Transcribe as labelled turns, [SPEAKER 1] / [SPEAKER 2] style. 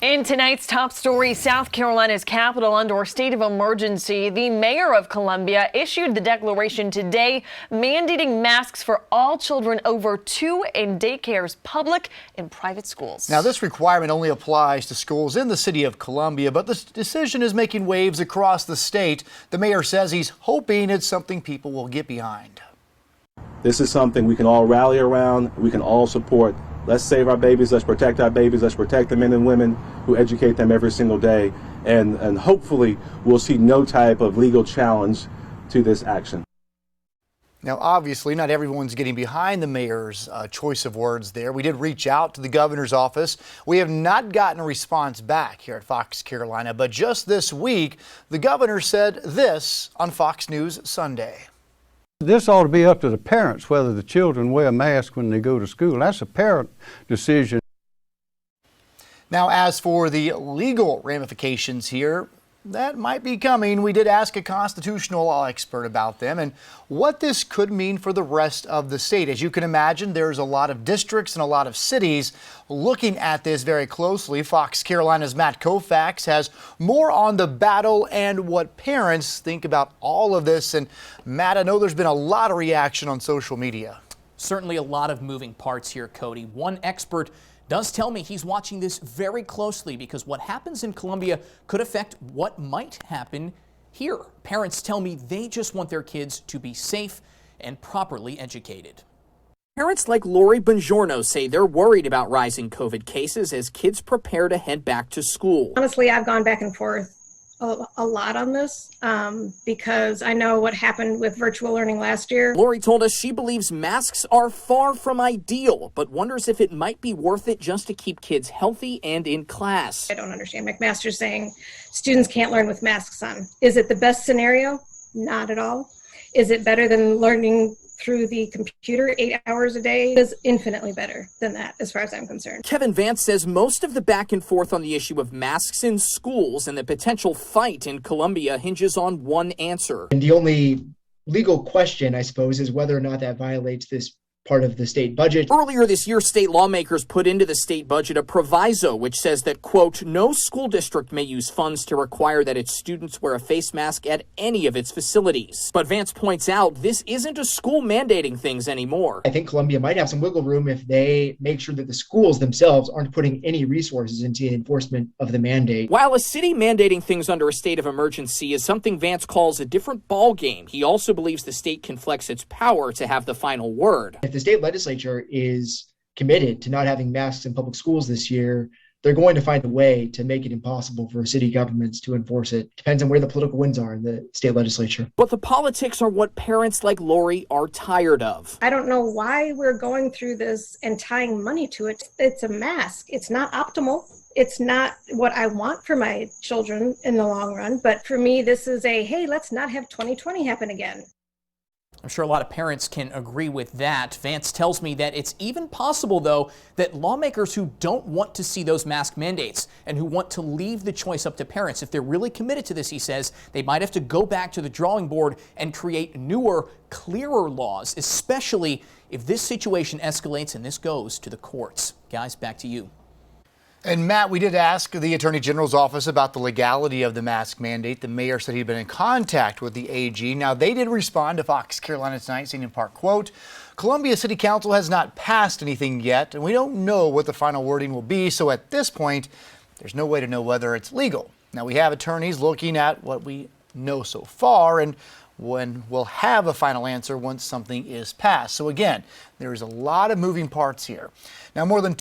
[SPEAKER 1] In tonight's top story, South Carolina's capital under a state of emergency. The mayor of Columbia issued the declaration today mandating masks for all children over 2 in daycares, public and private schools.
[SPEAKER 2] Now, this requirement only applies to schools in the city of Columbia, but this decision is making waves across the state. The mayor says he's hoping it's something people will get behind.
[SPEAKER 3] This is something we can all rally around, we can all support. Let's save our babies, let's protect our babies, let's protect the men and women who educate them every single day, and hopefully we'll see no type of legal challenge to this action.
[SPEAKER 2] Now, obviously, not everyone's getting behind the mayor's choice of words there. We did reach out to the governor's office. We have not gotten a response back here at Fox Carolina, but just this week, the governor said this on Fox News Sunday.
[SPEAKER 4] This ought to be up to the parents whether the children wear a mask when they go to school. That's a parent decision.
[SPEAKER 2] Now, as for the legal ramifications here, that might be coming. We did ask a constitutional law expert about them and what this could mean for the rest of the state. As you can imagine, there's a lot of districts and a lot of cities looking at this very closely. Fox Carolina's Matt Kaufax has more on the battle and what parents think about all of this. And Matt, I know there's been a lot of reaction on social media.
[SPEAKER 5] Certainly a lot of moving parts here, Cody. One expert does tell me he's watching this very closely because what happens in Columbia could affect what might happen here. Parents tell me they just want their kids to be safe and properly educated. Parents like Lori Bongiorno say they're worried about rising COVID cases as kids prepare to head back to school.
[SPEAKER 6] Honestly, I've gone back and forth a lot on this because I know what happened with virtual learning last year.
[SPEAKER 5] Lori told us she believes masks are far from ideal, but wonders if it might be worth it just to keep kids healthy and in class.
[SPEAKER 6] I don't understand McMaster's saying students can't learn with masks on. Is it the best scenario? Not at all. Is it better than learning through the computer 8 hours a day? It is infinitely better than that as far as I'm concerned.
[SPEAKER 5] Kevin Vance says most of the back and forth on the issue of masks in schools and the potential fight in Columbia hinges on one answer.
[SPEAKER 7] And the only legal question, I suppose, is whether or not that violates this part of the state budget.
[SPEAKER 5] Earlier this year, state lawmakers put into the state budget a proviso which says that, quote, no school district may use funds to require that its students wear a face mask at any of its facilities. But Vance points out this isn't a school mandating things anymore.
[SPEAKER 7] I think Columbia might have some wiggle room if they make sure that the schools themselves aren't putting any resources into the enforcement of the mandate.
[SPEAKER 5] While a city mandating things under a state of emergency is something Vance calls a different ball game, he also believes the state can flex its power to have the final word.
[SPEAKER 7] If the state legislature is committed to not having masks in public schools this year, they're going to find a way to make it impossible for city governments to enforce it. Depends on where the political winds are in the state legislature.
[SPEAKER 5] But the politics are what parents like Lori are tired of.
[SPEAKER 6] I don't know why we're going through this and tying money to it. It's a mask. It's not optimal. It's not what I want for my children in the long run. But for me, this is hey, let's not have 2020 happen again.
[SPEAKER 5] I'm sure a lot of parents can agree with that. Vance tells me that it's even possible, though, that lawmakers who don't want to see those mask mandates and who want to leave the choice up to parents, if they're really committed to this, he says, they might have to go back to the drawing board and create newer, clearer laws, especially if this situation escalates and this goes to the courts. Guys, back to you.
[SPEAKER 2] And Matt, we did ask the Attorney General's office about the legality of the mask mandate. The mayor said he'd been in contact with the AG. Now, they did respond to Fox Carolina tonight, saying in part, quote, Columbia City Council has not passed anything yet, and we don't know what the final wording will be. So at this point, there's no way to know whether it's legal. Now, we have attorneys looking at what we know so far, and when we'll have a final answer once something is passed. So again, there is a lot of moving parts here. Now, more than